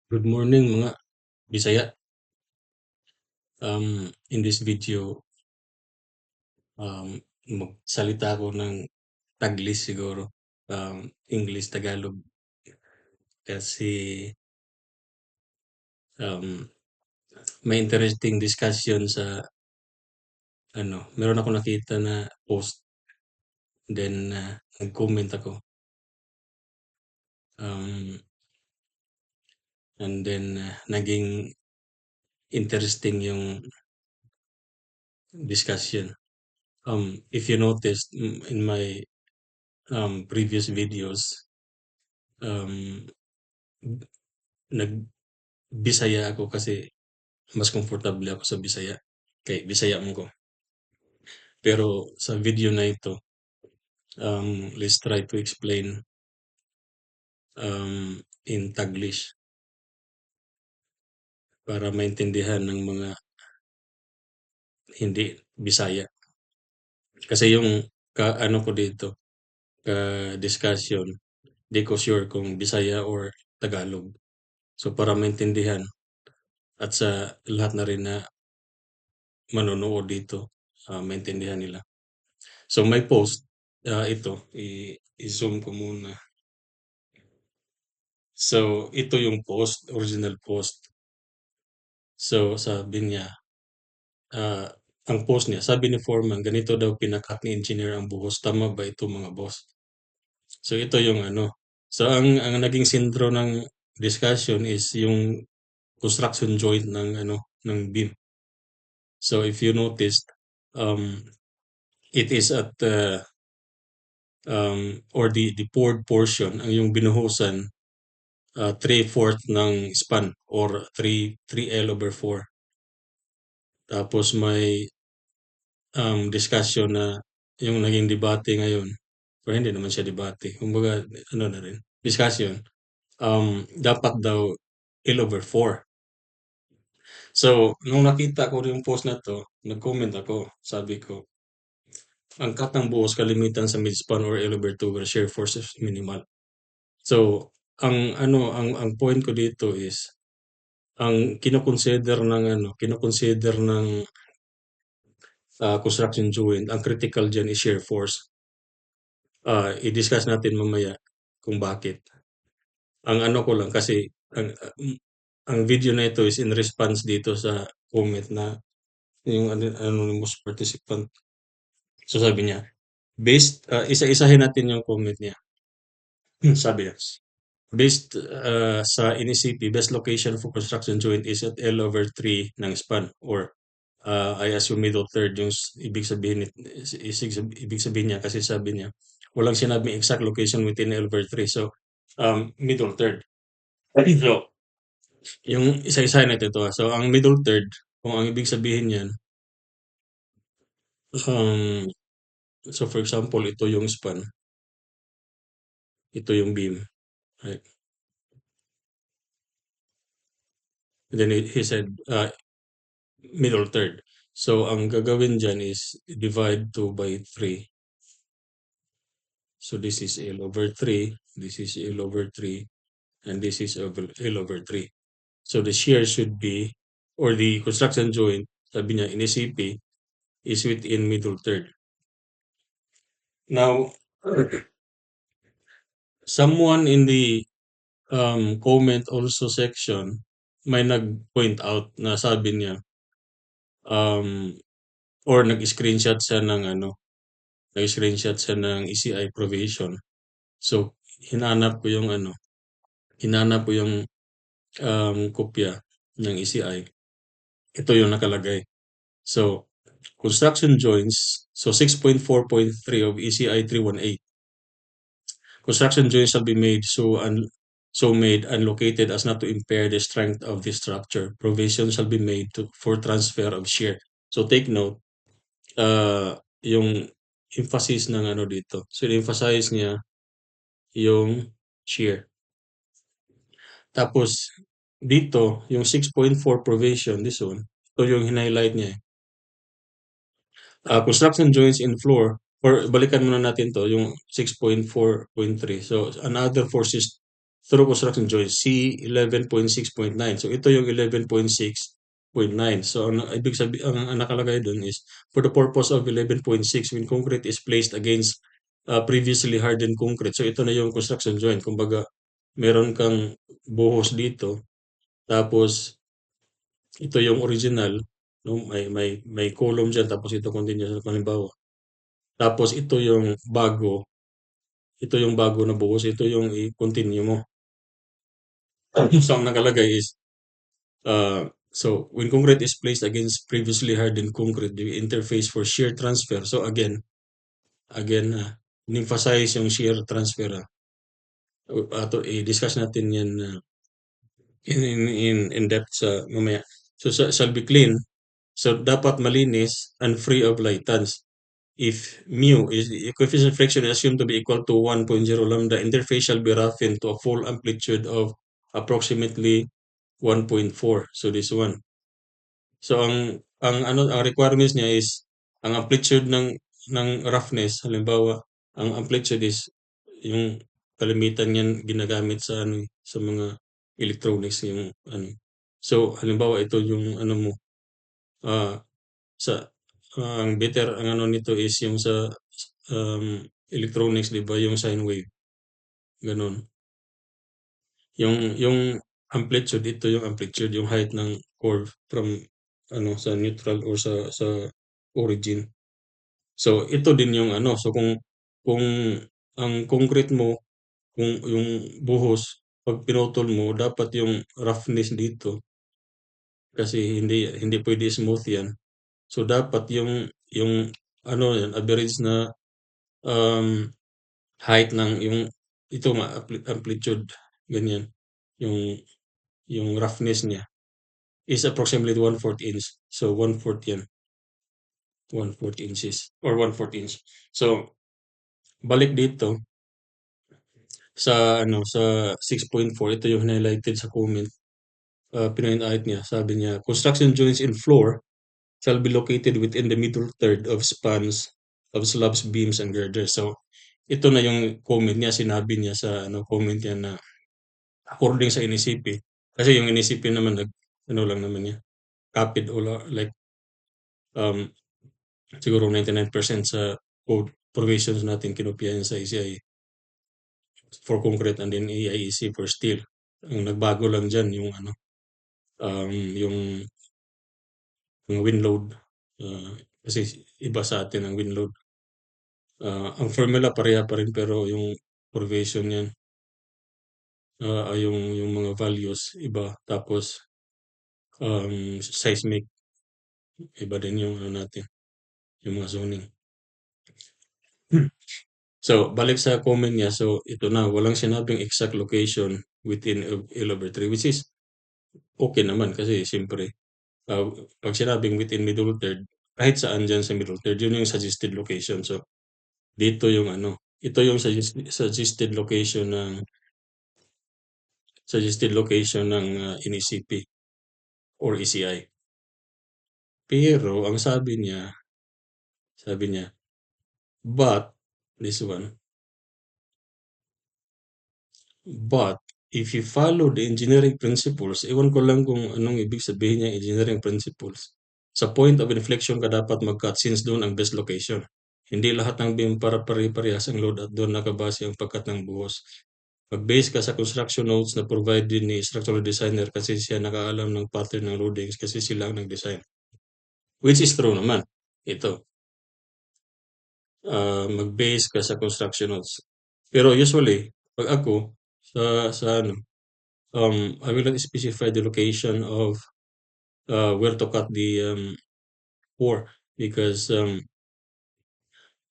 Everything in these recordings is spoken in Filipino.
Good morning mga Bisaya. In this video, um, magsalita ako ng Taglis siguro. English, Tagalog. Kasi um, may interesting discussion sa meron ako nakita na post. Then nag-comment ako. Um, and then naging interesting yung discussion. If you noticed in my previous videos, um, nag-Bisaya ako kasi mas komportable ako sa Bisaya. Kay Bisaya mo ko. Pero sa video na ito, let's try to explain in Taglish para maintindihan ng mga hindi Bisaya. Kasi yung ano ko dito, ka-discussion, di ko sure kung Bisaya or Tagalog. So para maintindihan at sa lahat na rin na manonood dito, maintindihan nila. So may post, ito, i-zoom ko muna. So ito yung post, original post. So sabi niya, ah, ang post niya, sabi ni Foreman, ganito daw pinaka ni engineer ang buhos. Tama ba ito mga boss? So ito yung ano. So ang naging sentro ng discussion is yung construction joint ng ng beam. So if you noticed, um, it is at or the poured portion ang yung binuhusan 3/4 ng span or 3 L over 4. Tapos may discussion na yung naging debate ngayon, pero hindi naman siya debate. Kumbaga, ano na rin, discussion. Dapat daw L over 4. So, nung nakita ko yung post na to, nag-comment ako. Sabi ko, ang cut ng buhos kalimitan sa midspan or L over 2 where shear force is minimal. So, ang point ko dito is, ang kino-consider ng construction joint, ang critical dyan is shear force. I-discuss natin mamaya kung bakit. Ang ano ko lang kasi ang video na ito is in response dito sa comment na yung anonymous participant. So sabi niya, isa-isahin natin yung comment niya. Sabi niya, based sa NECP, best location for construction joint is at L over 3 ng span or I assume middle third yung ibig sabihin niya kasi sabi niya walang sinabing exact location within L over 3. So, middle third. So, yung isa-isa natin ito. So, ang middle third, kung ang ibig sabihin niyan, um, so for example, ito yung span, ito yung beam, right? And then he said, middle third. So, ang gagawin dyan is divide 2 by 3. So, this is L over 3, this is L over 3, and this is L over 3. So, the shear should be, or the construction joint, sabi niya, in SCP, is within middle third. Now, someone in the comment also section, may nag-point out na sabi niya, or nag-screenshot siya ng nag-screenshot siya ng ECI provision. So, hinanap ko yung kopya ng ECI. Ito yung nakalagay. So, construction joints, so 6.4.3 of ECI 318. Construction joints shall be made so made and located as not to impair the strength of the structure. Provision shall be made for transfer of shear. So take note, yung emphasis ng dito. So emphasize niya yung shear. Tapos dito, yung 6.4 provision, this one, ito yung highlight niya. Construction joints in floor, or balikan muna natin to, yung 6.4.3. So another forces through construction joints, C11.6.9. So ito yung 11.6.9. So ang ibig ang nakalagay dun is for the purpose of 11.6 when concrete is placed against previously hardened concrete. So ito na yung construction joint. Kumbaga, meron kang buhos dito, tapos ito yung original, no? May column diyan, tapos ito continuous halimbawa. Tapos ito yung bago na buhos, ito yung i-continue mo. So ang nakalagay is so when concrete is placed against previously hardened concrete, the interface for shear transfer. So emphasize yung shear transfer. I-discuss natin yan in depth sa mamaya. So shall be clean. So dapat malinis and free of lightans. If mu is the coefficient of friction is assumed to be equal to 1.0 lambda, interface shall be roughened to a full amplitude of approximately 1.4. So this one. So ang requirements niya is ang amplitude ng roughness, halimbawa ang amplitude is yung kalimitan niyan ginagamit sa sa mga electronics yung ano. So halimbawa ito yung mo ah sa ang better ang nito is yung sa electronics, 'di ba, yung sine wave, gano'n. Yung amplitude, ito yung amplitude, yung height ng curve from sa neutral or sa origin. So ito din yung so kung ang concrete mo, kung yung buhos 'pag pinutol mo dapat yung roughness dito kasi hindi puwede smooth 'yan. So dapat yung yan average na um, height ng yung ito nga amplitude, ganyan. Yung yung roughness niya is approximately 1/4 inch. So 1/4 yan, 1/4 inches or 1/4 inch. So balik dito sa sa 6.4, ito yung highlighted sa comment. Pinoint-out niya, sabi niya, construction joints in floor shall be located within the middle third of spans of slabs, beams, and girders. So ito na yung comment niya, sinabi niya sa comment niya na according sa NECP. Kasi yung NECP naman lang naman niya, copied all like um, siguro 99% sa code provisions natin kinopyahan sa ECI for concrete and then AIEC for steel. Ang nagbago lang diyan yung yung wind load. Kasi iba sa atin ang wind load. Ang formula pareha pa rin pero yung provision niyan, yung mga values iba, tapos seismic iba din yung natin, yung mga zoning. So balik sa comment niya, so ito na, walang sinabing exact location within L/3, which is okay naman kasi siyempre, 'pag sinabing within middle third, kahit saan diyan sa middle third, yun yung suggested location. So dito yung ito yung suggested location ng NECP or ECI. Pero ang sabi niya, but this one, but if you follow the engineering principles, ewan ko lang kung anong ibig sabihin niyang engineering principles. Sa point of inflection ka dapat mag-cut since doon ang best location. Hindi lahat ng beam para pare-parehas ang load at doon nakabase ang pagkat ng buhos. Mag-base ka sa construction notes na provided ni structural designer kasi siya nakaalam ng pattern ng loadings kasi sila ang nag-design. Which is true naman. Ito, mag-base ka sa construction notes. Pero usually, 'pag ako sa I will not specify the location of where to cut the ore because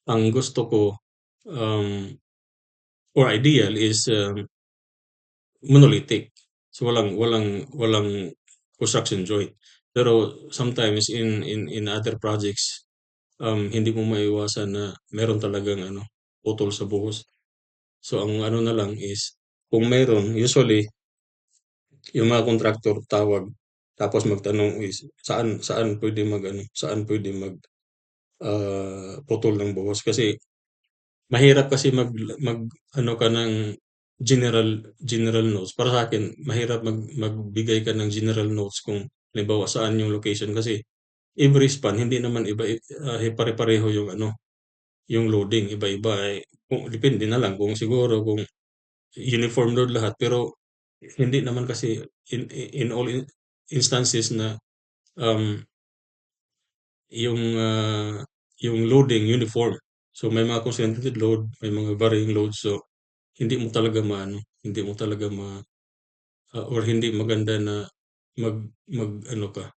ang gusto ko um, or ideal is monolithic. So walang construction joint. Pero sometimes in other projects, hindi mo maiwasan na meron talagang putol sa buhos. So ang na lang is kung meron, usually yung mga contractor tawag tapos magtanong is saan pwede putol ng buhos kasi mahirap kasi mag ka ng general general notes. Para sa akin mahirap magbigay ka ng general notes kung halimbawa saan yung location kasi every span hindi naman pare-pareho yung ano, yung loading iba-iba, kung depende na lang kung siguro kung uniform load lahat pero hindi naman kasi in all instances na, um, yung, yung loading uniform. So, may mga concentrated load, may mga varying load. So, hindi mo talaga maano, hindi mo talaga or hindi maganda na mag-ano ka,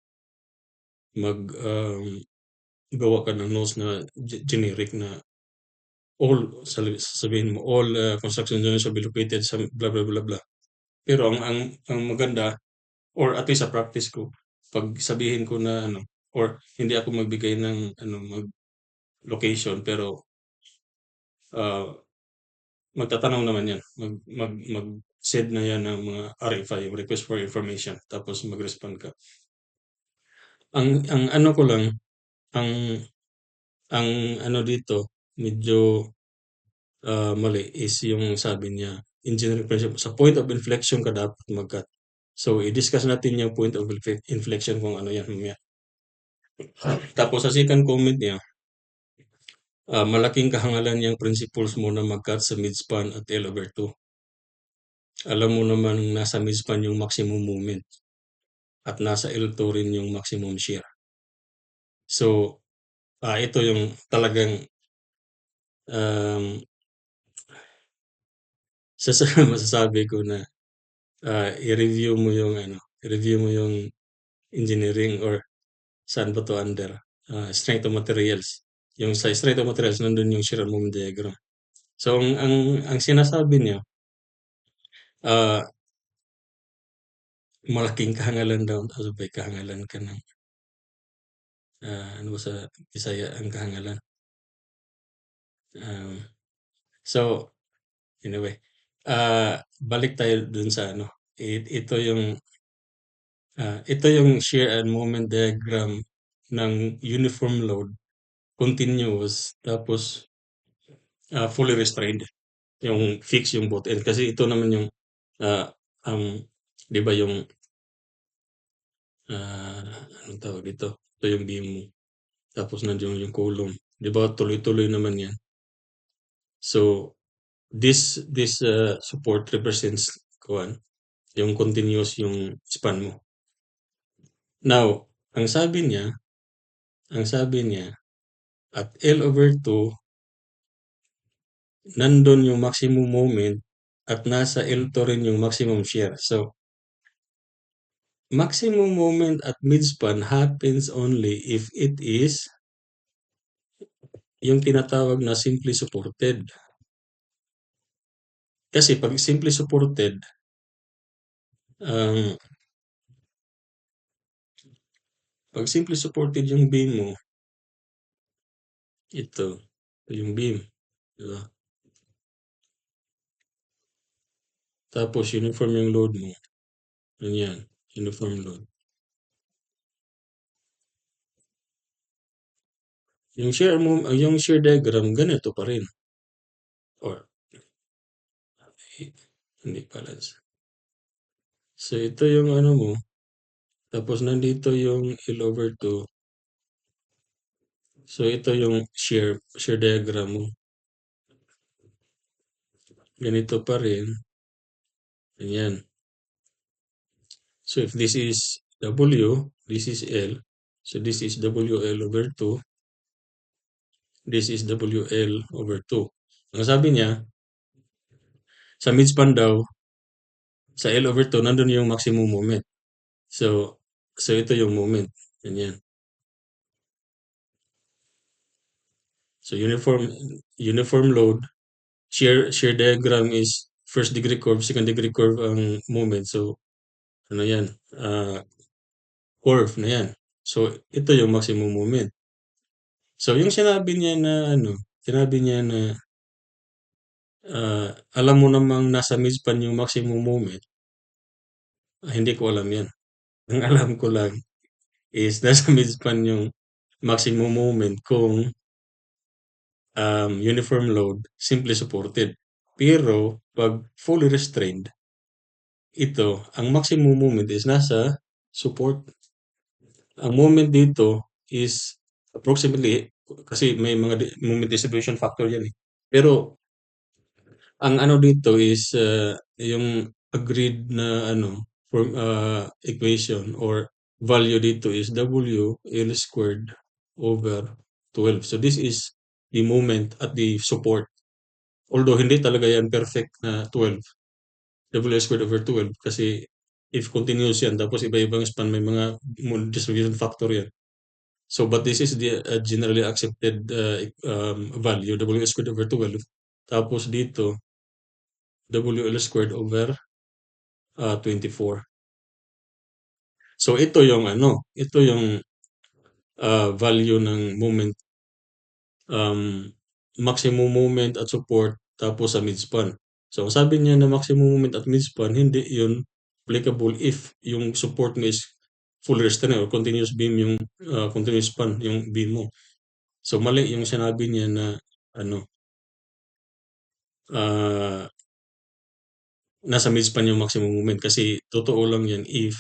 mag, gawa ka ng notes na generic na all sasabihin mo, all, construction zones shall be located sa blah, blah, blah, blah. Pero ang maganda or at least sa practice ko, 'pag sabihin ko na ano or hindi ako magbigay ng ano, location pero, ah, magtatanong naman 'yan, mag-send na 'yan ng mga RFI, yung request for information, tapos mag-respond ka. Ang ano ko lang, ang ang ano dito medyo, mali is yung sabi niya, engineering principle, sa point of inflection ka dapat mag-cut. So, i-discuss natin yung point of inflection kung ano 'yan mamaya. Tapos sa second comment niya, malaking kahangalan yang principles mo na mag-cut sa midspan at L/2. Alam mo namang nasa midspan yung maximum moment at nasa L2 rin yung maximum shear. So, ito yung talagang, um, masasabi ko na, i-review mo yung ano, i-review mo yung engineering or saan ba 'to under, strength of materials. Yung sa strength of materials nandun yung shear moment diagram. So, ang sinasabi niya, ah, malaking kahangalan daw, sabay kahangalan ka ng, ano ba sa Bisaya ang kahangalan? Um, so anyway, balik tayo dun sa ano, ito yung shear and moment diagram ng uniform load, continuous, tapos, fully restrained. Yung fix yung both end kasi ito naman yung, ah, 'di ba yung, anong tawag dito, ito yung beam mo, tapos nandiyan yung column, 'di ba tuloy-tuloy naman 'yan. So, this support represents kuwan, yung continuous yung span mo. Now, ang sabi niya at L/2 nandun yung maximum moment at nasa L2 rin yung maximum shear. So, maximum moment at midspan happens only if it is yung tinatawag na simply supported. Kasi 'pag simply supported, ang 'pag simply supported yung beam mo, ito yung beam, 'di ba? Tapos uniform yung load mo, ganyan, uniform load. Yung shear diagram ganito pa rin or hindi balance. So, ito yung ano mo, tapos nandito yung L/2. So, ito yung shear diagram mo. Ganito pa rin, ganyan. So, if this is W, this is L. So, this is WL/2. This is WL/2. Ang sabi niya, sa midspan daw, sa L/2 nandun yung maximum moment. So, ito yung moment, ganyan. So, uniform load, shear diagram is first degree curve, second degree curve ang moment. So, ano yan, curve na yan. So, ito yung maximum moment. So, yung sinabi niya na, alam mo namang nasa midspan yung maximum moment, hindi ko alam yan. Ang alam ko lang is nasa midspan yung maximum moment kung, uniform load, simply supported. Pero 'pag fully restrained, ito, ang maximum moment is nasa support. Ang moment dito is approximately kasi may mga moment distribution factor yan, eh. Pero ang ano dito is, yung agreed na ano equation or value dito is WL squared over 12. So this is the moment at the support. Although hindi talaga yan perfect na 12, WL squared over 12 kasi if continuous yan tapos iba-ibang span may mga distribution factor yan. So but this is the generally accepted value, WL squared over 12. Tapos dito WL squared over 24. So ito yung ano, ito yung value ng moment, um, maximum moment at support tapos sa midspan. So sabi niya na maximum moment at midspan, hindi yun applicable if yung support mo is full restraint or continuous beam yung continuous span yung beam mo. So mali yung sinabi niya na ano, ah, nasa midspan yung maximum moment kasi totoo lang yan if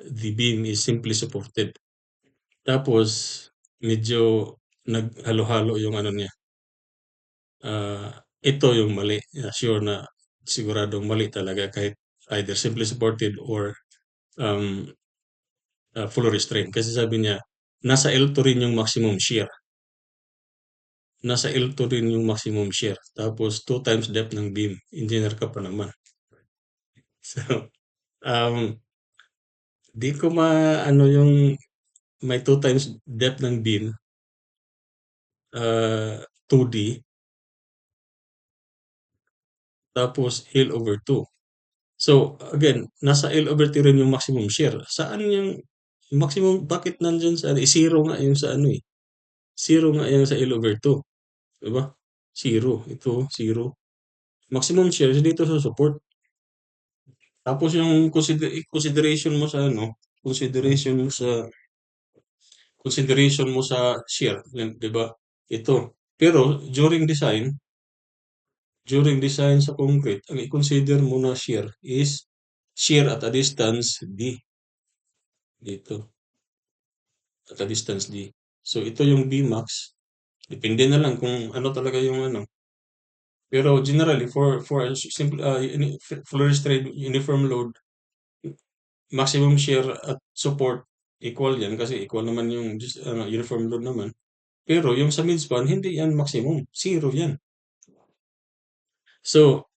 the beam is simply supported. Tapos medyo naghalo-halo yung ano niya. Ito yung mali. Sure na siguradong mali talaga kahit either simply supported or um, full restraint. Kasi sabi niya, nasa L2 rin yung maximum shear. Nasa L2 rin yung maximum shear. Tapos 2 times depth ng beam. Engineer ka pa naman. So, um, di ko ano yung may 2 times depth ng beam, 2D, tapos L over 2. So, again, nasa L over 2 rin yung maximum shear. Saan yung maximum, bakit nandyan sa, zero nga yung sa ano eh. Zero nga yung sa L over 2. Diba? Zero. Ito, zero. Maximum shear is dito sa support. Tapos yung consideration mo sa ano, consideration mo sa shear, diba? Ito. Pero during design sa concrete, ang i-consider mo na shear is shear at a distance D. Dito. At a distance D. So ito yung Bmax. Depende na lang kung ano talaga yung ano. Pero generally for a simple full restrained uniform load, maximum shear at support equal yan kasi equal naman yung uniform load naman. Pero yung sa midspan, hindi yan maximum. Zero yan. So,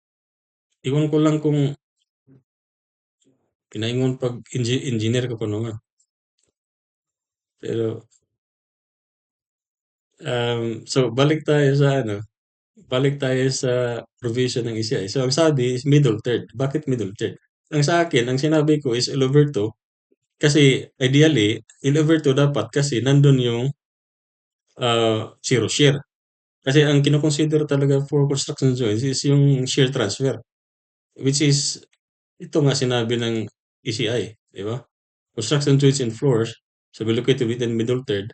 iwan ko lang kung pinaingon pag engineer ka pa naman. Pero, so balik tayo sa provision ng ECI. So, ang sabi is middle third. Bakit middle third? Ang sa akin, ang sinabi ko is L over 2 kasi ideally, L over 2 dapat kasi nandun yung zero shear. Kasi ang kino-consider talaga for construction joints is yung shear transfer, which is ito nga sinabi ng ECI, di ba? Construction joints and floors shall be located within middle third.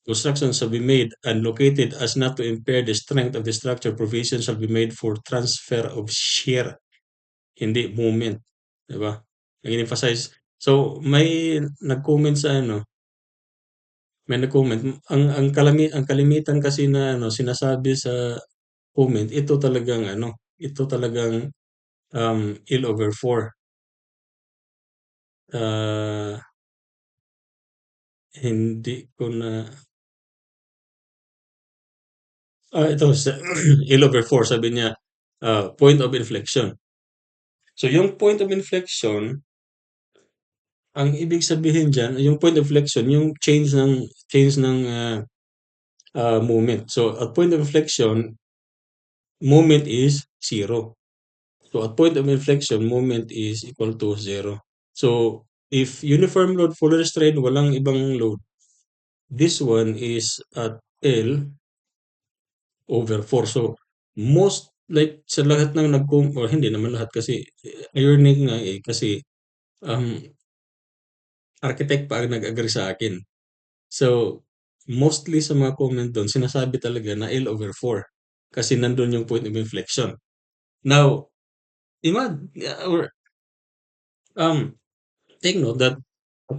Construction shall be made and located as not to impair the strength of the structure. Provision shall be made for transfer of shear, hindi moment. Diba? Nag-emphasize. So, may nag-comment. Ang kalimitan kasi na ano, sinasabi sa comment, ito talagang L over 4. Hindi ko na ito sa L over 4 sabi niya, point of inflection. So yung point of inflection, ang ibig sabihin diyan, yung point of inflection, yung change ng moment. So at point of inflection, moment is zero. So at point of inflection, moment is equal to 0. So if uniform load, full restraint, walang ibang load, this one is at L over 4. So most like sa lahat ng or hindi naman lahat kasi ironic nga kasi um, architect pa ang nag-agree sa akin. So mostly sa mga comment doon sinasabi talaga na L over 4. kasi nandun yung point of inflection. Now, or take note that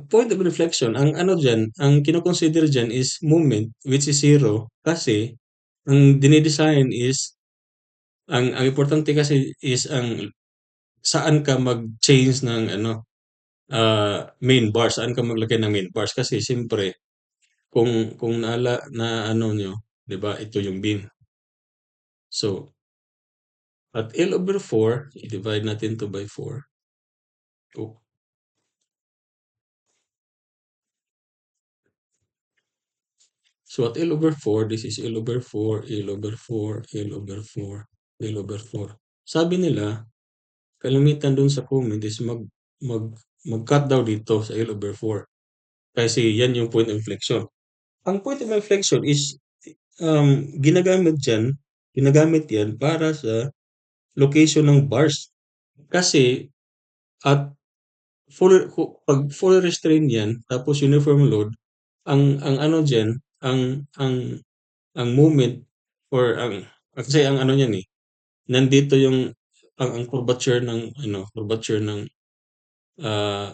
point of inflection, ang ano diyan, ang kino-consider diyan is moment which is zero kasi ang dine-design is ang importante kasi is ang saan ka mag-change ng ano, main bar, saan ka maglagay ng main bars kasi siyempre kung na-ano niyo, 'di ba, ito yung beam. So, at L/4, i-divide natin 'to by 4. Oh, so at L/4, this is L/4, L/4, L/4, L/4. Sabi nila, kalimitan dun sa comment is mag mag-cut daw dito sa L/4 kasi yan yung point of inflection. Ang point of inflection is ginagamit yan para sa location ng bars. Kasi at pag full restrain yan tapos uniform load, ang ano diyan, ang moment or kasi ang ano niyan, nandito yung ang curvature ng ano, curvature ah,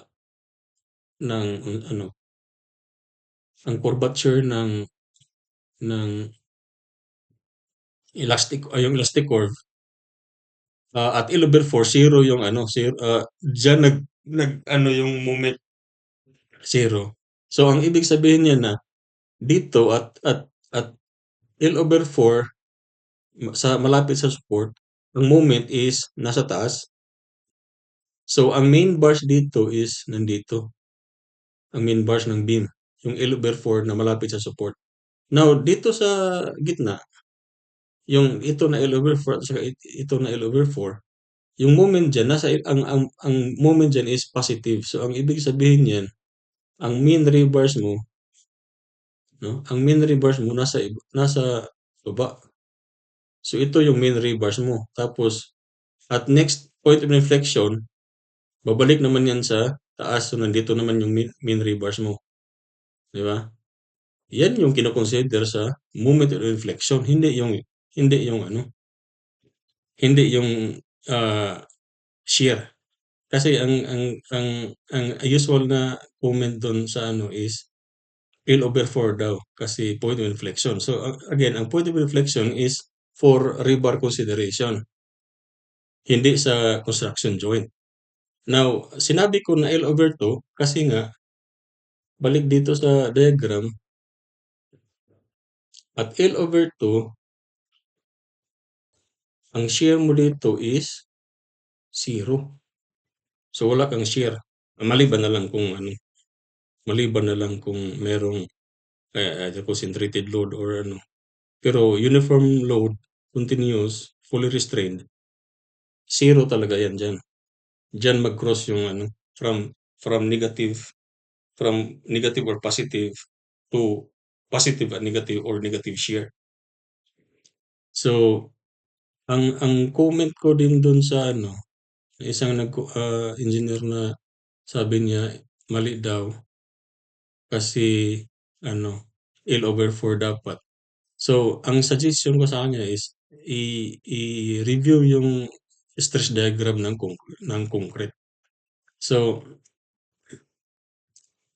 ng ano, ang curvature ng yung elastic curve, at L/4 zero yung ano, zero, diyan nag-ano yung moment zero. So ang ibig sabihin niyan na dito at L/4 sa malapit sa support, ang moment is nasa taas. So ang main bars dito is nandito, ang main bars ng beam, yung L/4 na malapit sa support. Now dito sa gitna, yung ito na L/4 at saka ito na L/4, yung moment diyan ang moment diyan is positive. So ang ibig sabihin niyan, ang mean rebars mo, no? Ang mean rebars mo nasa baba. So ito yung mean rebars mo. Tapos at next point of inflection, babalik naman yan sa taas. So nandito naman yung mean rebars mo, di ba? Yan yung kino-consider sa moment of inflection, hindi yung ano, hindi yung shear. Kasi ang usual na comment dun sa ano is L/4 daw kasi point of inflection. So again, ang point of inflection is for rebar consideration, hindi sa construction joint. Now, sinabi ko na L/2 kasi nga balik dito sa diagram, at L/2 ang shear mo dito is zero. So wala kang shear. Maliban na lang kung ano, maliban na lang kung merong either concentrated load or ano. Pero uniform load, continuous, fully restrained, zero talaga yan diyan. Diyan mag-cross yung ano, from from negative from negative or positive to positive and negative or negative shear. So, ang comment ko din dun sa ano, isang engineer na sabi niya mali daw kasi ano, L/4 dapat. So, ang suggestion ko sa kanya is i-review yung stress diagram ng concrete. So,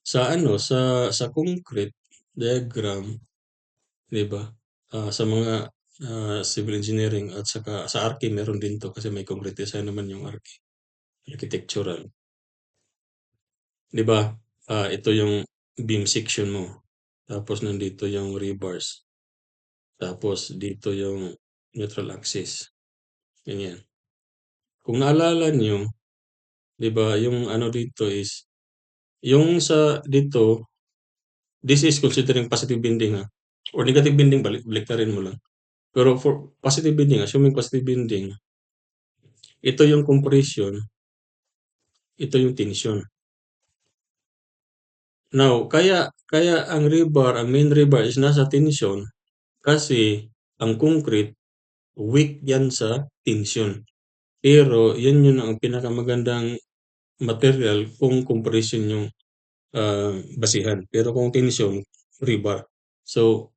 sa ano, sa concrete diagram, 'di ba? Sa mga civil engineering at saka sa Archi meron din 'to kasi may concrete design naman yung Archi, architectural. 'Di ba? Ito yung beam section mo. Tapos nandito yung rebars. Tapos dito yung neutral axis. Ganyan. Kung naalala niyo, 'di ba, yung ano dito is yung sa dito, this is considering positive bending or negative bending, baliktarin mo lang. Pero for positive bending, assuming positive bending, ito yung compression, ito yung tension. Now, kaya ang main rebar is nasa tension kasi ang concrete weak yan sa tension. Pero yan yun ang pinakamagandang material kung compression yung basihan. Pero kung tension, rebar. So,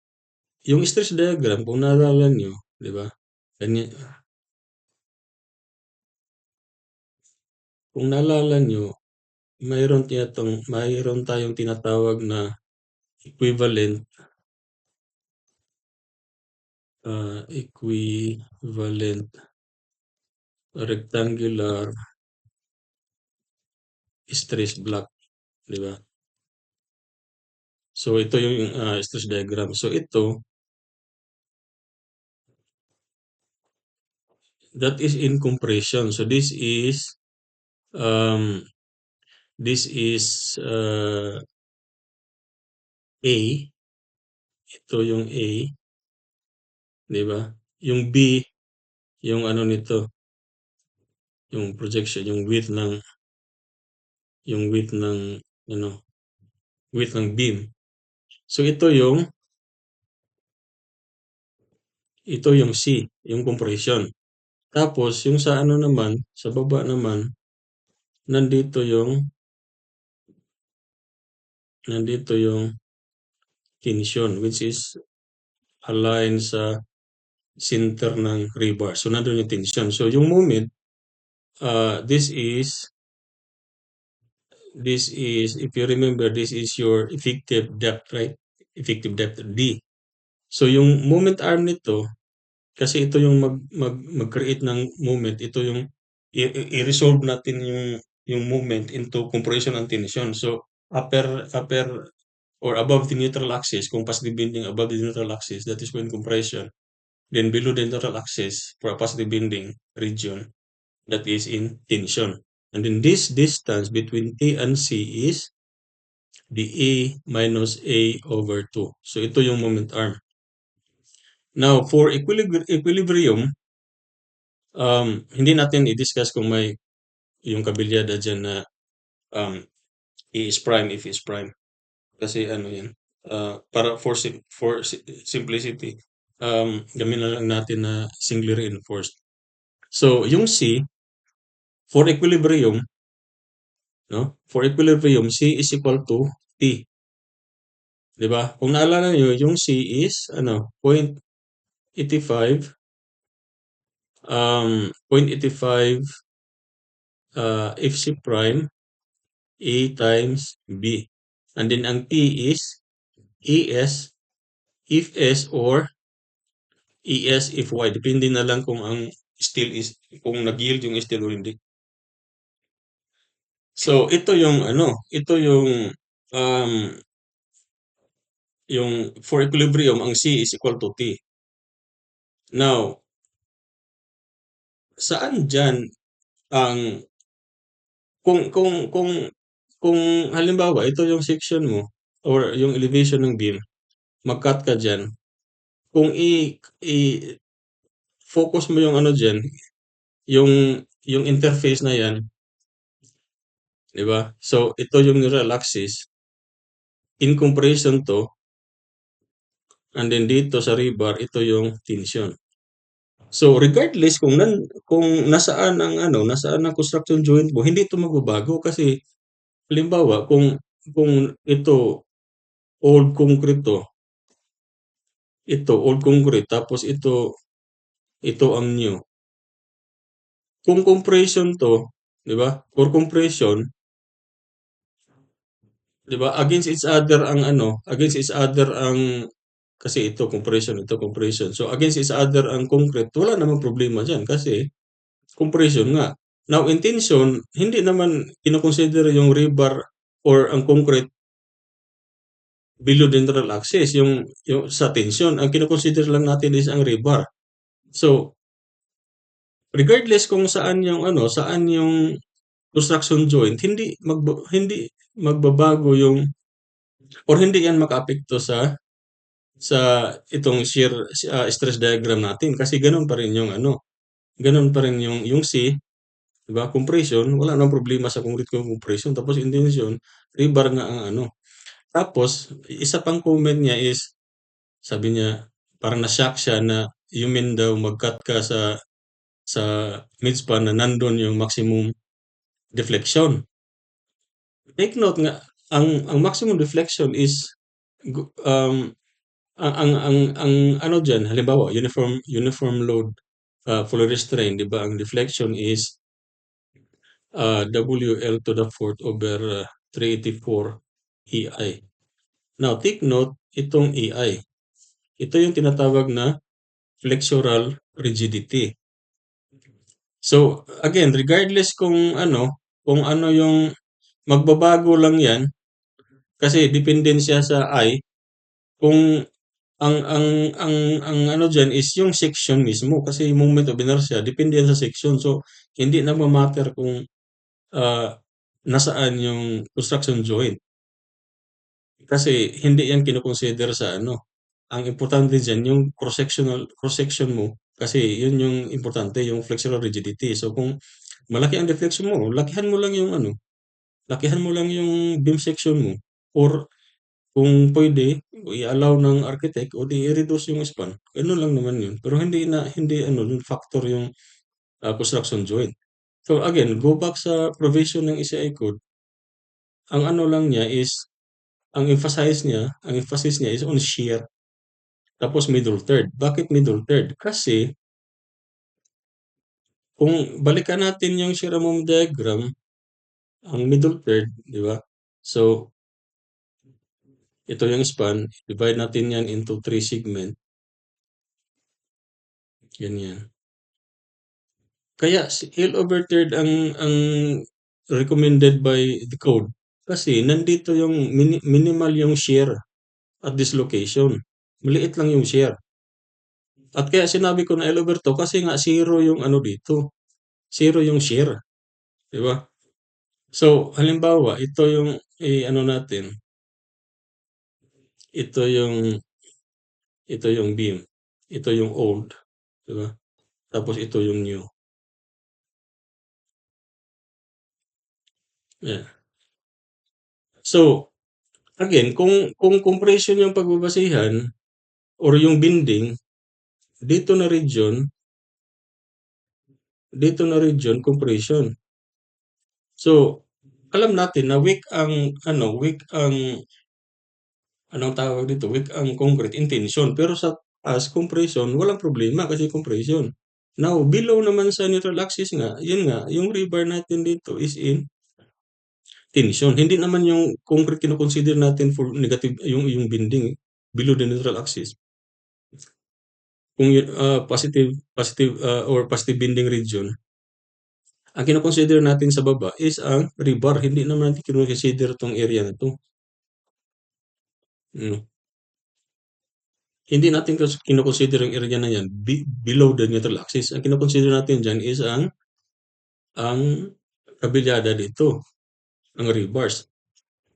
yung stress diagram, kung naalala nyo, 'di ba? Ganyan kung naalala niyo, mayroon tayong tinatawag na equivalent, equivalent rectangular stress block, 'di ba? So ito yung, stress diagram. So ito, that is in compression. So um, this is A, ito yung A, 'di ba? Yung B, yung ano nito, yung projection, yung width ng ano, width ng beam. So ito yung C, yung compression. Tapos yung sa ano naman, sa baba naman, nandito yung nandito yung tension, which is align sa center ng rebar. So nandun yung tension. So yung moment, this is if you remember, this is your effective depth, right? Effective depth D. So yung moment arm nito, kasi ito yung mag-create ng moment, ito yung i-resolve natin yung movement into compression and tension. So upper or above the neutral axis, kung positive bending above the neutral axis, that is when compression. Then below the neutral axis for a positive bending region, that is in tension. And then this distance between T and C is the A minus A over 2. So ito yung moment arm. Now, for equilibrium, hindi natin i-discuss kung may yung kabilyada dyan na um, E is prime, F is prime. Kasi ano yan, para for simplicity, gamitin na lang natin na singly reinforced. So, yung C, for equilibrium, no? For equilibrium, C is equal to T. 'Di ba? Kung naalala niyo, yung C is ano, 0.85 0.85 FC prime A times B. And then ang T is ES if S or ES if Y. Depende na lang kung ang steel is kung nag-yield yung steel o hindi. So ito yung ano, ito um yung for equilibrium ang C is equal to T. Now, saan diyan ang kung halimbawa ito yung section mo or yung elevation ng beam, mag-cut ka diyan. Kung i-focus mo yung ano diyan, yung yung interface na 'yan, 'di ba? So ito yung neural axis, in compression 'to, and then dito sa rebar ito yung tension. So regardless kung nasaan ang construction joint mo, hindi ito magbabago kasi halimbawa kung ito old concrete 'to, ito old concrete tapos ito ang new. Kung compression 'to, 'di ba? For compression, 'di ba, against each other ang kasi ito compression. So against each other ang concrete, wala namang problema diyan kasi compression nga. Now in tension, hindi naman kino-consider yung rebar or ang concrete below the neutral axis, yung sa tension. Ang kino-consider lang natin is ang rebar. So regardless kung saan yung construction joint, hindi magbabago yung or hindi yan makaapekto sa itong shear stress diagram natin kasi ganoon pa rin yung C, 'di ba? Compression, wala namang problema sa concrete kung compression tapos in tension, rebar nga ang ano. Tapos isa pang comment niya is sabi niya parang na-shock siya na you mean daw mag-cut ka sa midspan na nandun yung maximum deflection. Take note nga ang maximum deflection is Ang ano diyan, halimbawa uniform load, fully restrained, 'di ba, ang deflection is WL to the fourth over 384 EI. Now, take note, itong EI, ito yung tinatawag na flexural rigidity. So, again, regardless kung ano yung magbabago lang yan, kasi dependensya sa I, kung ang ano diyan is yung section mismo kasi yung moment of inertia depende yan sa section. So, hindi nagma-matter kung ah, nasaan yung construction joint kasi hindi yan kino-consider sa ano. Ang importante diyan yung cross-section mo kasi yun yung importante, yung flexural rigidity. So, kung malaki ang deflection mo, lakihan mo lang yung beam section mo or kung puwede, i-allow ng architect o di i-reduce yung span, gano'n lang naman 'yun. Pero hindi ano yung factor yung, construction joint. So again, go back sa provision ng ECI code, ang ano lang niya is ang emphasis niya is on shear, tapos middle third. Bakit middle third? Kasi kung balikan natin yung Shiramomo diagram, ang middle third, 'di ba? So, ito yung span, divide natin 'yan into 3 segment, ganyan. Kaya si L over third ang recommended by the code. Kasi nandito yung minimal yung shear at this location. Maliit lang yung shear. At kaya sinabi ko na L over 2 kasi nga zero yung ano dito. Zero yung shear. Di ba? So, halimbawa, ano natin, ito yung, ito yung beam. Ito yung old. Di ba? Tapos ito yung new. Yeah. So, again, kung compression yung pagbabasihan or yung bending, dito na region, compression. So, alam natin na anong tawag dito, weak ang concrete in tension. Pero sa as compression, walang problema kasi compression. Now, below naman sa neutral axis nga, yun nga, yung rebar natin dito is in tension. Hindi naman yung concrete kino-consider natin for negative, yung bending below the neutral axis. Kung yun, positive bending region, ang kino-consider natin sa baba is ang rebar. Hindi naman natin kino-consider 'tong area na 'to. Hmm, hindi natin kino-consider yung area na 'yan below the neutral axis. Ang kino-consider natin diyan is ang kabilyada dito, ang rebars.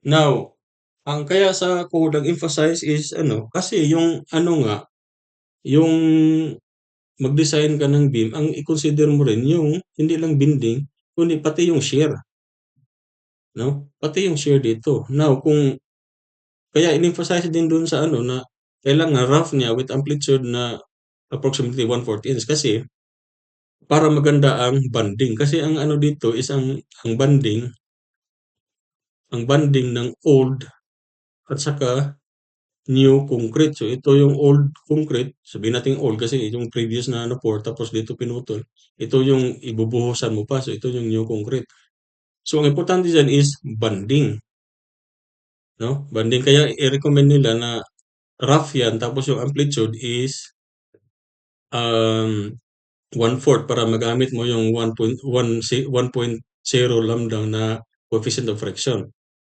Now, ang kaya sa code nag-emphasize is ano, kasi yung ano nga, yung mag-design ka ng beam, ang i-consider mo rin yung hindi lang bending, kundi pati yung shear, 'no? Pati yung shear dito. Now, kaya in-emphasize din dun sa ano na kailangan rough niya with amplitude na approximately 1/4 inch kasi para maganda ang banding. Kasi ang ano dito is ang banding ng old at saka new concrete. So ito yung old concrete, sabihin natin old kasi yung previous na ano pour tapos dito pinutol. Ito yung ibubuhusan mo pa. So ito yung new concrete. So ang importante diyan is banding, no? Banding kaya i-recommend nila na rough yan tapos yung amplitude is um 1/4 para magamit mo yung 1.0 lambda na coefficient of friction.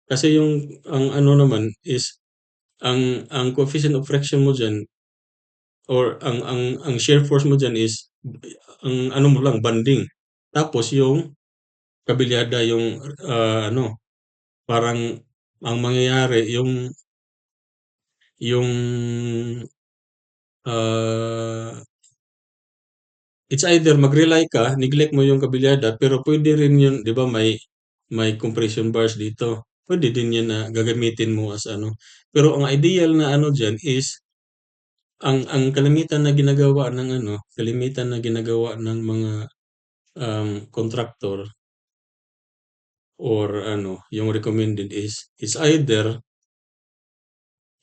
Kasi ang ano naman is ang coefficient of friction mo diyan or ang shear force mo diyan is ang ano mo lang banding. Tapos yung kabilyada yung ano parang ang mangyayari yung ah it's either mag-rely ka, neglect mo yung kabilyada, pero pwede rin yun, di ba may compression bars dito. Pwede din yan na gagamitin mo as ano. Pero ang ideal na ano dyan is, ang kalimitan na ginagawa ng mga contractor or ano, yung recommended is either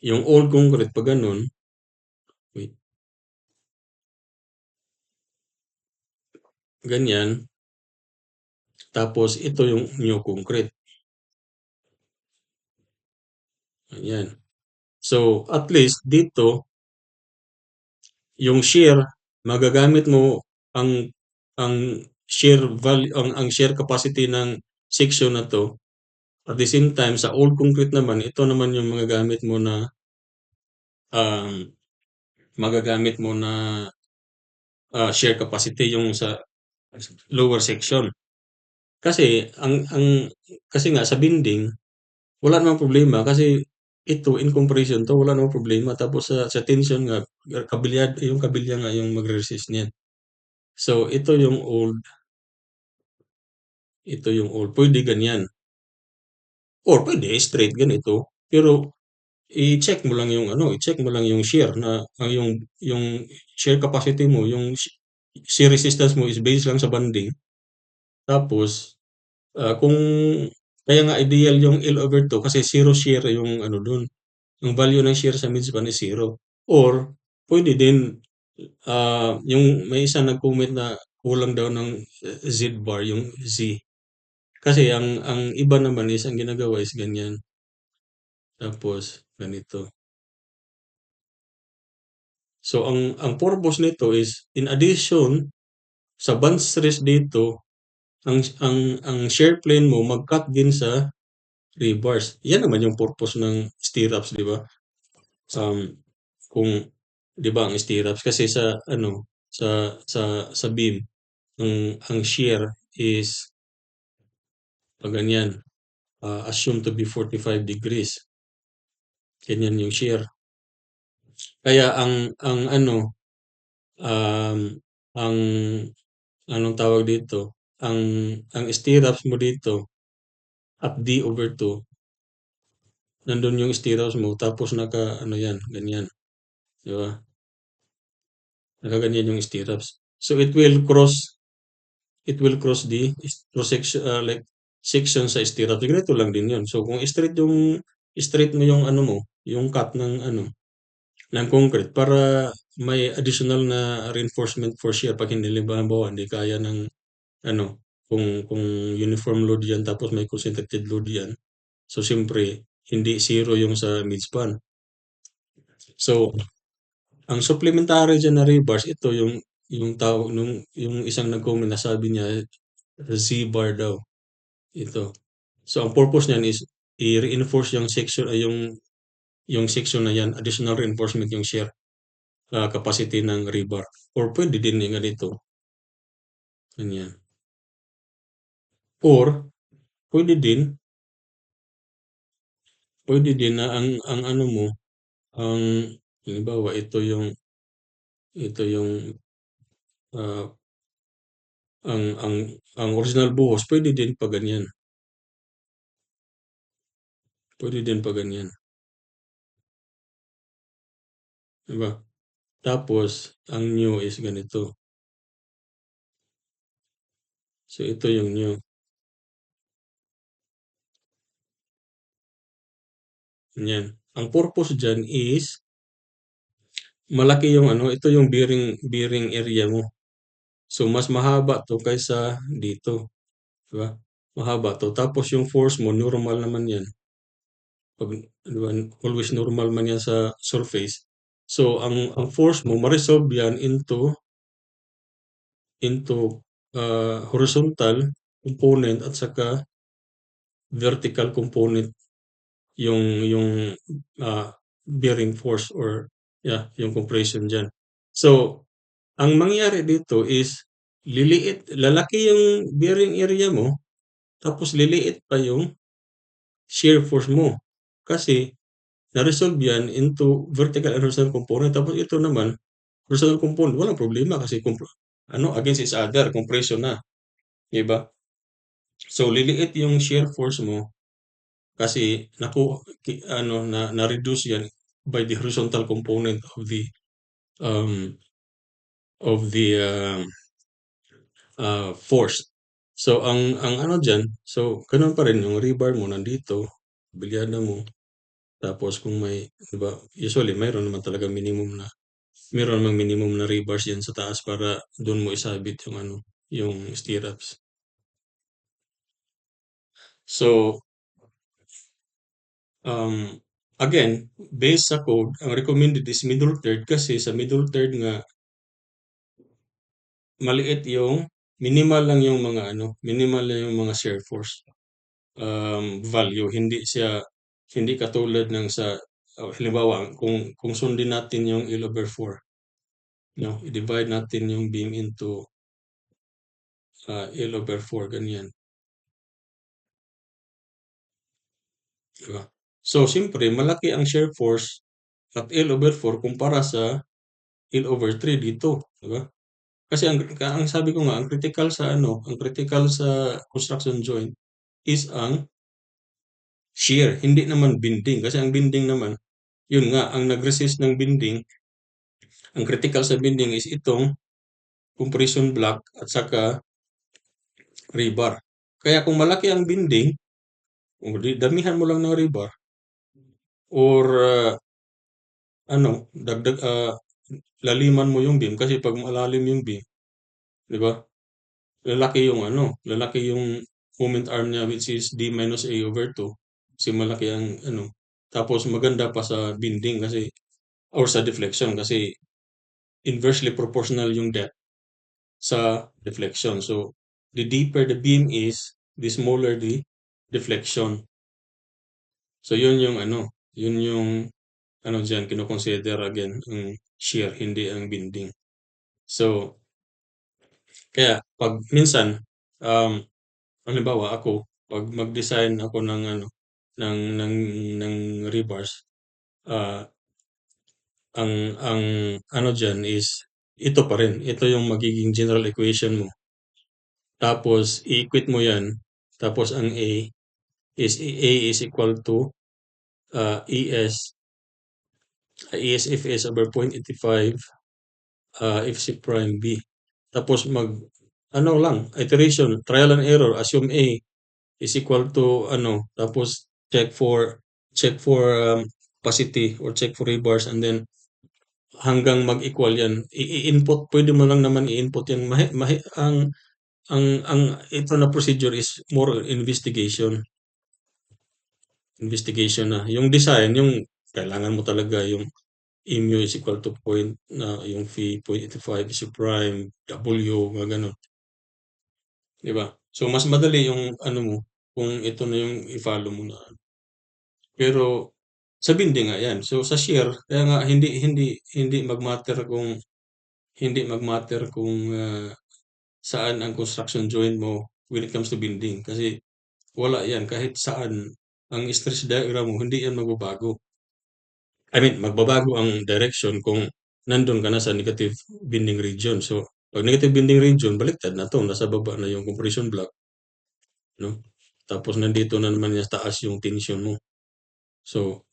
yung old concrete pa ganun, wait, ganyan. Tapos ito yung new concrete, ganyan. So, at least dito, yung shear, magagamit mo ang ang shear capacity ng section na 'to. At the same time, sa old concrete naman, ito naman yung um, magagamit mo na shear capacity yung sa lower section. Kasi kasi nga sa bending, wala namang problema kasi ito in comparison 'to wala namang problema. Tapos sa tension nga yung kabilya nga yung magre-resist niyan. So ito yung old, puwede ganyan or puwede straight ganito. Pero i-check mo lang yung shear na yung shear capacity mo, shear resistance mo is based lang sa banding. Tapos, kung kaya nga ideal yung L/2 kasi zero shear yung ano dun, yung value ng shear sa midspan is zero. Or puwede din, yung may isang nag-comment na kulang daw ng Z-bar, yung Z. Kasi ang iba naman is ang ginagawa is ganyan, tapos ganito. So ang purpose nito is in addition sa band stress dito, ang shear plane mo mag-cut din sa rebars. Yan naman yung purpose ng stirrups, 'di ba? Um, kung 'di ba ang stirrups kasi sa beam ang shear is ganyan, assumed to be 45 degrees. Ganyan yung shear. Kaya um, ang anong tawag dito, ang stirrups mo dito at D/2, nandun yung stirrups mo tapos naka-ano yan, ganyan, 'di ba? Nakaganyan yung stirrups. So it will cross the cross section, like section sa stirrups. Ganito lang din yun. So kung straight mo yung ano mo, yung cut ng concrete para may additional na reinforcement for shear 'pag hindi halimbawa hindi kaya ng ano, kung uniform load 'yan tapos may concentrated load 'yan, so siyempre hindi zero yung sa midspan. So, ang supplementary diyan na rebars ito yung tawag yung isang nag-comment na sabi niya Z-bar daw, ito. So, ang purpose niyan is i-reinforce yung section na 'yan, additional reinforcement yung shear, capacity ng rebar or puwede din yung ganito, ganyan. Or puwede din na ang ano mo, ang halimbawa ito yung, ah, ang original buhos puwede din pa ganyan, 'di ba? Tapos ang new is ganito. So ito yung new, ganyan. Ang purpose diyan is malaki yung ito yung bearing area mo. So mas mahaba 'to kaysa dito, 'di ba? Mahaba 'to tapos yung force mo normal naman 'yan, 'pag 'di ba always normal man 'yan sa surface. So ang force mo ma-resolve 'yan into horizontal component at saka vertical component yung bearing force or yeah, yung compression diyan. So, ang mangyayari dito is lalaki yung bearing area mo tapos liliit pa yung shear force mo. Kasi na-resolve yan into vertical and horizontal component tapos ito naman horizontal component walang problema kasi against each other compression na, 'di ba? So liliit yung shear force mo kasi na-reduce yan by the horizontal component um, of the force. So ang ano diyan, so gano'n pa rin yung rebar mo nandito, bilyada mo, tapos kung may 'di ba, usually mayroon naman talagang minimum na meron namang minimum na rebars yan sa taas para dun mo isabit yung ano, yung stirrups. So, again, based sa code, ang recommended is middle third kasi sa middle third nga maliit yung minimal lang yung mga shear force value. Hindi katulad ng sa halimbawa kung sundin natin yung L over 4, no? I-divide natin yung beam into L over 4 ganyan, di ba? So siyempre malaki ang shear force at L over 4 kumpara sa L over 3 dito, di ba? Kasi ang sabi ko nga, ang critical sa construction joint is ang shear, hindi naman bending. Kasi ang bending naman, yun nga, ang nag-resist ng bending, ang critical sa bending is itong compression block at saka rebar. Kaya kung malaki ang bending, o di damihan mo lang ng rebar or laliman mo yung beam kasi pag malalim yung beam, di ba? Lalaki yung moment arm niya which is D minus A over 2. Kasi malaki ang tapos maganda pa sa bending kasi or sa deflection kasi inversely proportional yung depth sa deflection. So, the deeper the beam is, the smaller the deflection. So, yun yung diyan kino-consider again ang shear, hindi ang bending. So, kaya 'pag minsan, um, halimbawa ako, 'pag mag-design ako ng ng rebars, ah, ang diyan is ito pa rin, ito yung magiging general equation mo. Tapos i-equate mo 'yan, tapos ang A is equal to, ES ESFS over 0.85, FC prime B. Tapos lang, iteration, trial and error, assume A is equal to tapos check for opacity or check for rebars and then hanggang mag-equal 'yan. I-input, pwede mo lang naman i-input 'yan. Ang ito na procedure is more investigation. Investigation na. Yung design, yung kailangan mo talaga yung mu is equal to point na yung phi 0.85 is yung prime, W, mga ganun. Di ba? So, mas madali yung mo, kung ito na yung i-follow mo na. Pero, sa binding nga yan. So, sa shear, kaya nga hindi mag-matter kung saan ang construction joint mo when it comes to bending. Kasi, wala yan. Kahit saan, ang stress diagram mo, hindi yan magbabago. I mean, magbabago ang direction kung nandun ka na sa negative bending region. So, pag negative bending region, baliktad na to. Nasa baba na yung compression block, no? Tapos nandito na naman sa taas yung tension mo. So,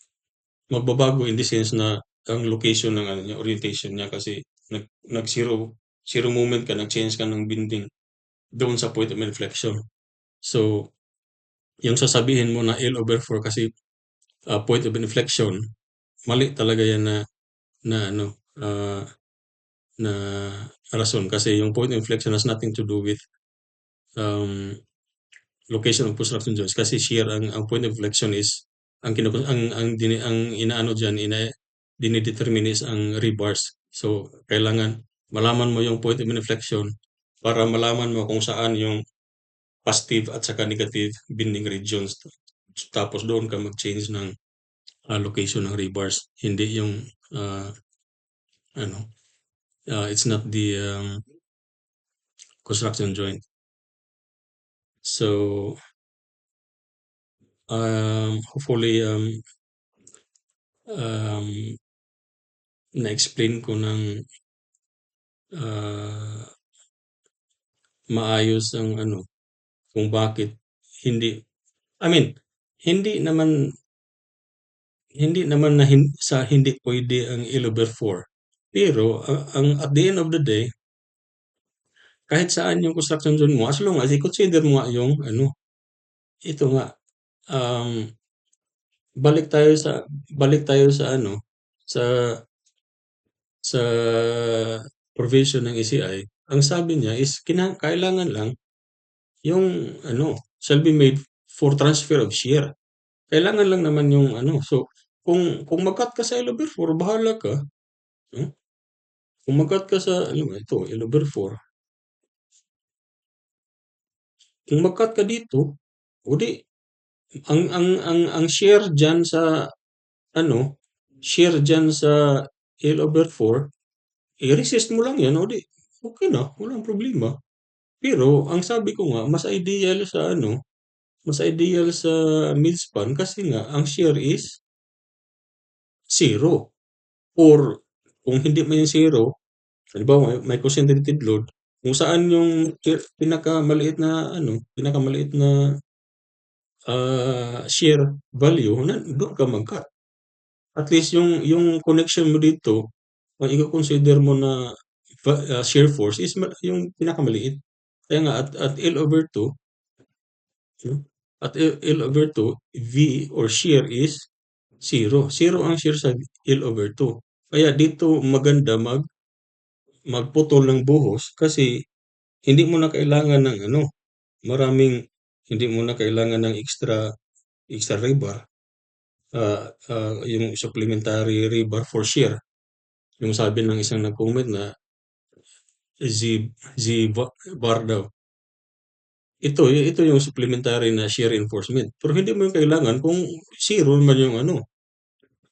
magbabago in the sense na ang location ng orientation niya kasi zero moment ka, nag-change ka ng bending doon sa point of inflection. So, yung sasabihin mo na L over 4 kasi point of inflection, mali talaga yan na ah, na rason kasi yung point of inflection has nothing to do with um, location of construction joints kasi shear ang point of inflection is ang inaano diyan dinidetermine is ang rebars. So kailangan malaman mo yung point of inflection para malaman mo kung saan yung positive at saka negative bending regions. Tapos doon ka mag-change ng location ng rebars. Hindi yung ah, ano it's not the construction joint. So, hopefully, um, na-explain ko ng ah, maayos ang kung bakit hindi, I mean, hindi naman, hindi naman na hindi pwede ang L over 4. Pero, at the end of the day, kahit saan yung construction zone mo, as long as i-consider mo nga yung ito nga, um, balik tayo sa sa sa provision ng ECI, ang sabi niya is kailangan lang yung ano, shall be made for transfer of share. Kailangan lang naman yung ano, so kung mag-cut ka sa Elover 4, bahala ka. No? Kung mag-cut ka sa, ano ba ito, Elover 4, kung mag-cut ka dito, o di, ang share dyan sa, ano, share dyan sa L/4, i-resist mo lang yan, o di, okay na, walang problema. Pero, ang sabi ko nga, mas ideal sa ano, mas ideal sa midspan kasi nga, ang share is zero. Or, kung hindi man yung zero, halimbawa may concentrated load, kung saan yung pinakamaliit na ano, pinakamaliit na share value, doon ka mag-cut. At least yung connection mo dito, ang iko-consider mo na share force is yung pinakamaliit. Kaya nga at L/2, no? At L/2, V or shear is zero. Zero ang shear sa L/2. Kaya dito maganda magputol ng buhos kasi hindi mo na kailangan ng ano, maraming hindi mo na kailangan ng extra rebar, yung supplementary rebar for shear. Yung sabi ng isang nag-comment na Z bar daw. Ito yung supplementary na shear reinforcement. Pero hindi mo yung kailangan kung zero naman yung ano,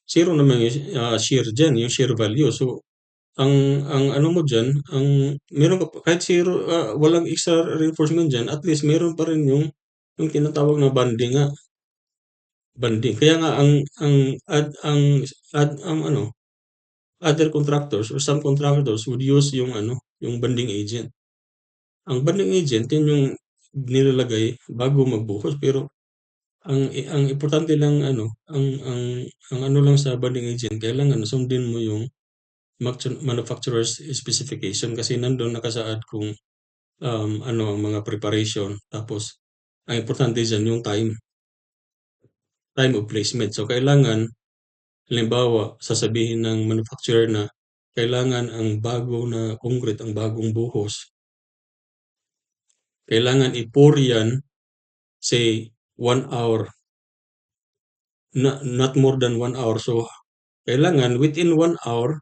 zero naman yung shear dyan, yung shear value. So, ang ano mo dyan, meron ka, kahit zero, walang extra reinforcement dyan, at least meron pa rin yung tinatawag na banding nga, banding. Kaya nga ang ano, other contractors or some contractors would use yung ano, yung banding agent. Ang banding agent, yun yung nilalagay bago magbuhos. Pero ang importante lang ano, ang ano lang sa banding agent, kailangan sundin mo yung manufacturer's specification kasi nandun nakasaad kung ano ang mga preparation. Tapos, ang importante dyan yung time of placement. So, kailangan, halimbawa, sasabihin ng manufacturer na kailangan ang bago na concrete, ang bagong buhos, kailangan i-pour yan, say, 1 hour, not more than 1 hour. So, kailangan within 1 hour,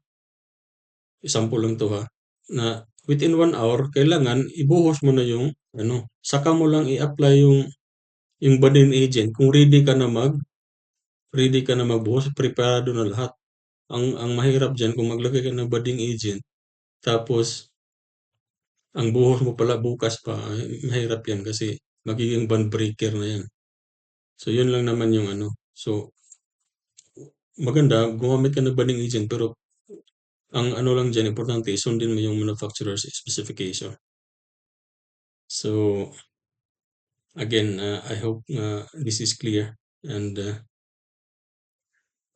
example lang to ha, na within 1 hour, kailangan ibuhos mo na yung, ano, saka mo lang i-apply yung banding agent kung ready ka na magbuhos, preparado na lahat. Ang mahirap dyan, kung maglagay ka ng banding agent, tapos, ang buhos mo pala bukas pa, mahirap yan kasi magiging bond breaker na yan. So, yun lang naman yung ano. So, maganda, gumamit ka ng banding agent, pero ang ano lang dyan, importante, sundin mo yung manufacturer's specification. So, again, I hope this is clear. And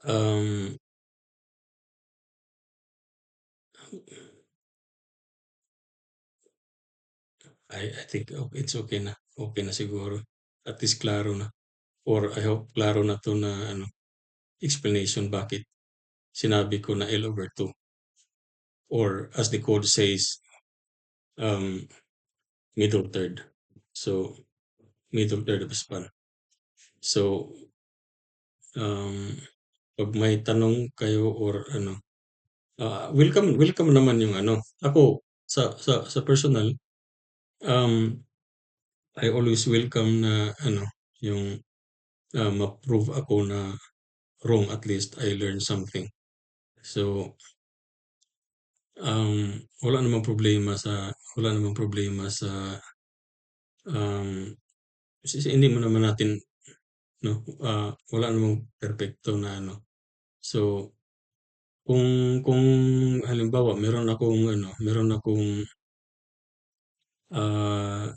um, I think it's okay na. Okay na siguro. At least klaro na. Or I hope klaro na to na ano, explanation bakit sinabi ko na L/2. Or as the code says, um, middle third. So, middle third of span. So, um, pag may tanong kayo or ano, welcome naman yung ano. Ako, sa personal, um, I always welcome na ano, yung ma-prove ako na wrong, at least I learned something. So, wala namang problema sa um, hindi mo naman natin, no, wala namang perpekto na ano. So, kung halimbawa meron akong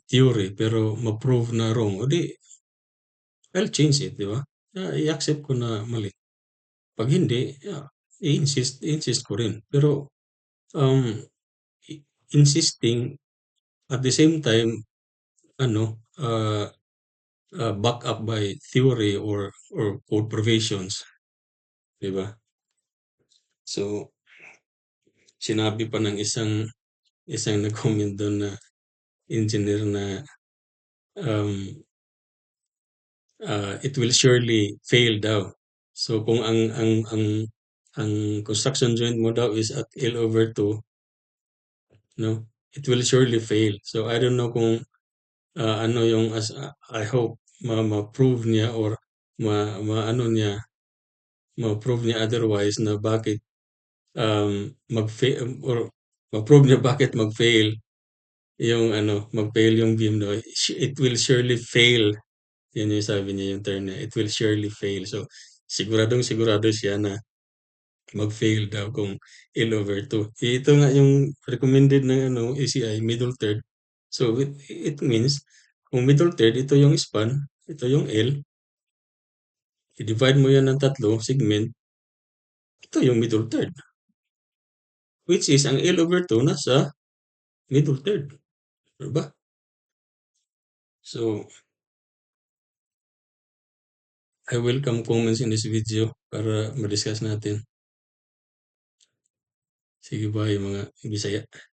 theory pero ma-prove na wrong, o di I'll change it, di ba? I-accept ko na mali. Pag hindi, i-insist ko rin. Pero um, insisting at the same time, ano, back up by theory or code provisions, di ba? So, sinabi pa ng isang nag-comment dun na engineer na, um, it will surely fail daw. So kung ang construction joint mo daw is at L/2, no, it will surely fail. So I don't know kung ano yung I hope ma-prove niya or ma-ano niya, ma-prove niya otherwise na bakit or ma-prove niya bakit mag-fail yung ano, mag-fail yung beam no. It will surely fail. Yun yung sabi niya yung term niya. It will surely fail. So siguradong sigurado siya na mag-fail daw kung L/2. Ito nga yung recommended ng ano ACI middle third. So it means kung middle third ito yung span, ito yung L, i-divide mo yan ng tatlo segment, ito yung middle third. Which is ang L/2 nasa middle third. Diba? So I welcome comments in this video para ma-discuss natin. Sige bye mga Bisaya.